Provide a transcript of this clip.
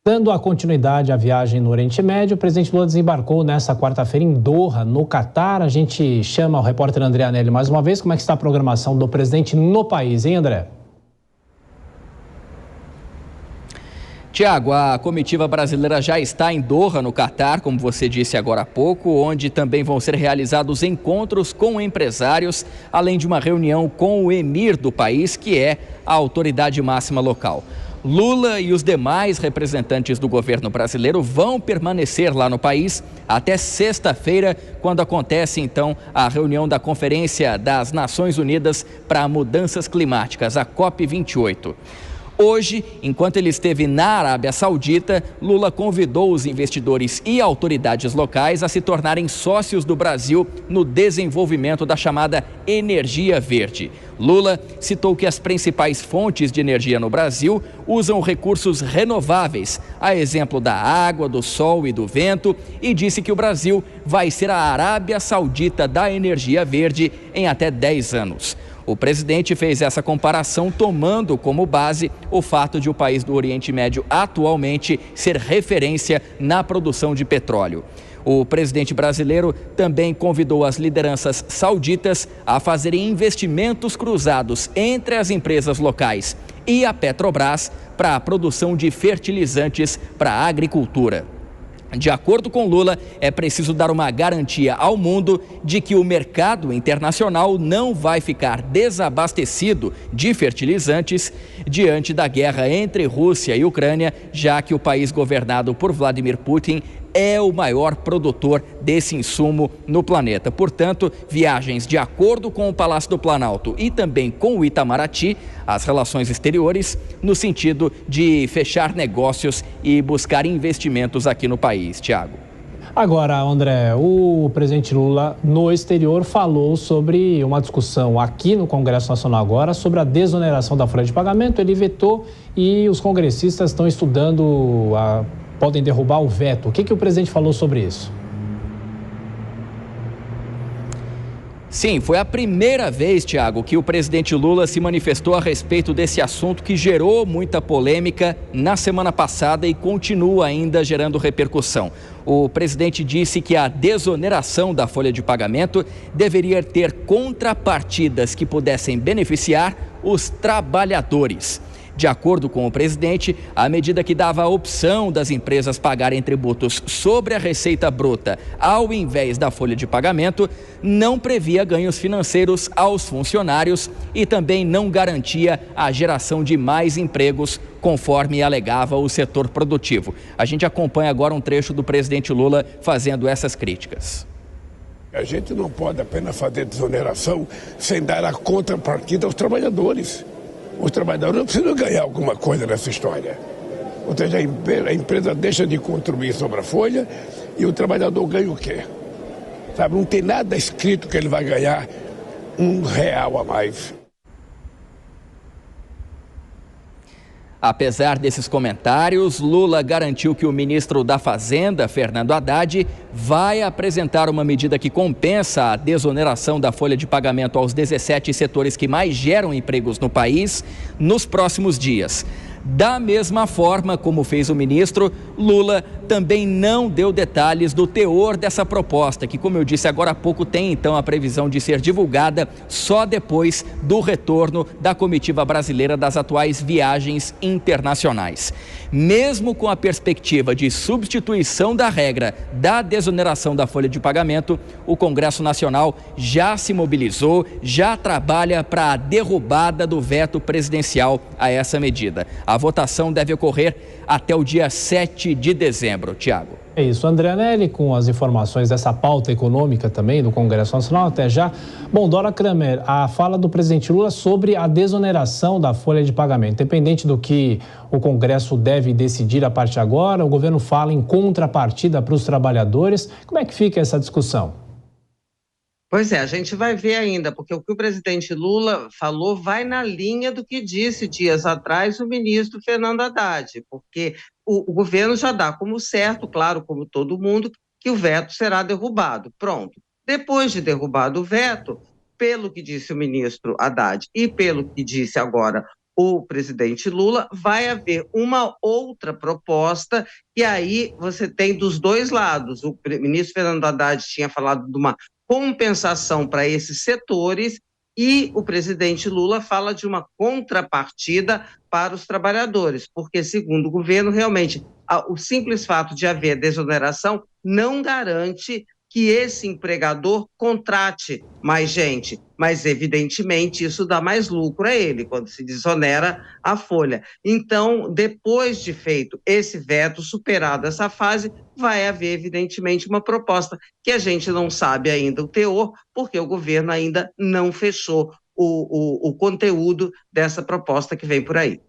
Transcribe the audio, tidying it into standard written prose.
Dando a continuidade à viagem no Oriente Médio, o presidente Lula desembarcou nesta quarta-feira em Doha, no Catar. A gente chama o repórter André Anelli mais uma vez. Como é que está a programação do presidente no país, hein, André? Tiago, a comitiva brasileira já está em Doha, no Catar, como você disse agora há pouco, onde também vão ser realizados encontros com empresários, além de uma reunião com o emir do país, que é a autoridade máxima local. Lula e os demais representantes do governo brasileiro vão permanecer lá no país até sexta-feira, quando acontece então a reunião da Conferência das Nações Unidas para Mudanças Climáticas, a COP28. Hoje, enquanto ele esteve na Arábia Saudita, Lula convidou os investidores e autoridades locais a se tornarem sócios do Brasil no desenvolvimento da chamada energia verde. Lula citou que as principais fontes de energia no Brasil usam recursos renováveis, a exemplo da água, do sol e do vento, e disse que o Brasil vai ser a Arábia Saudita da energia verde em até 10 anos. O presidente fez essa comparação tomando como base o fato de o país do Oriente Médio atualmente ser referência na produção de petróleo. O presidente brasileiro também convidou as lideranças sauditas a fazerem investimentos cruzados entre as empresas locais e a Petrobras para a produção de fertilizantes para a agricultura. De acordo com Lula, é preciso dar uma garantia ao mundo de que o mercado internacional não vai ficar desabastecido de fertilizantes diante da guerra entre Rússia e Ucrânia, já que o país governado por Vladimir Putin é o maior produtor desse insumo no planeta. Portanto, viagens de acordo com o Palácio do Planalto e também com o Itamaraty, as relações exteriores, no sentido de fechar negócios e buscar investimentos aqui no país. Tiago. Agora, André, o presidente Lula no exterior falou sobre uma discussão aqui no Congresso Nacional agora sobre a desoneração da folha de pagamento. Ele vetou e os congressistas estão estudando podem derrubar o veto. O que o presidente falou sobre isso? Sim, foi a primeira vez, Tiago, que o presidente Lula se manifestou a respeito desse assunto que gerou muita polêmica na semana passada e continua ainda gerando repercussão. O presidente disse que a desoneração da folha de pagamento deveria ter contrapartidas que pudessem beneficiar os trabalhadores. De acordo com o presidente, a medida que dava a opção das empresas pagarem tributos sobre a receita bruta ao invés da folha de pagamento não previa ganhos financeiros aos funcionários e também não garantia a geração de mais empregos, conforme alegava o setor produtivo. A gente acompanha agora um trecho do presidente Lula fazendo essas críticas. A gente não pode apenas fazer desoneração sem dar a contrapartida aos trabalhadores. Os trabalhadores não precisam ganhar alguma coisa nessa história. Ou seja, a empresa deixa de contribuir sobre a folha e o trabalhador ganha o quê? Sabe, não tem nada escrito que ele vai ganhar R$1 a mais. Apesar desses comentários, Lula garantiu que o ministro da Fazenda, Fernando Haddad, vai apresentar uma medida que compensa a desoneração da folha de pagamento aos 17 setores que mais geram empregos no país nos próximos dias. Da mesma forma como fez o ministro, Lula também não deu detalhes do teor dessa proposta, que, como eu disse agora há pouco, tem então a previsão de ser divulgada só depois do retorno da comitiva brasileira das atuais viagens internacionais. Mesmo com a perspectiva de substituição da regra da desoneração da folha de pagamento, o Congresso Nacional já se mobilizou, já trabalha para a derrubada do veto presidencial a essa medida. A votação deve ocorrer até o dia 7 de dezembro, Tiago. É isso, André Anelli, com as informações dessa pauta econômica também do Congresso Nacional, até já. Bom, Dora Kramer, a fala do presidente Lula sobre a desoneração da folha de pagamento. Independente do que o Congresso deve decidir a partir de agora, o governo fala em contrapartida para os trabalhadores. Como é que fica essa discussão? Pois é, a gente vai ver ainda, porque o que o presidente Lula falou vai na linha do que disse dias atrás o ministro Fernando Haddad, porque o governo já dá como certo, claro, como todo mundo, que o veto será derrubado. Pronto. Depois de derrubado o veto, pelo que disse o ministro Haddad e pelo que disse agora o presidente Lula, vai haver uma outra proposta, e aí você tem dos dois lados. O ministro Fernando Haddad tinha falado de uma compensação para esses setores, e o presidente Lula fala de uma contrapartida para os trabalhadores, porque, segundo o governo, realmente, o simples fato de haver desoneração não garante que esse empregador contrate mais gente, mas evidentemente isso dá mais lucro a ele, quando se desonera a folha. Então, depois de feito esse veto, superada essa fase, vai haver evidentemente uma proposta que a gente não sabe ainda o teor, porque o governo ainda não fechou o conteúdo dessa proposta que vem por aí.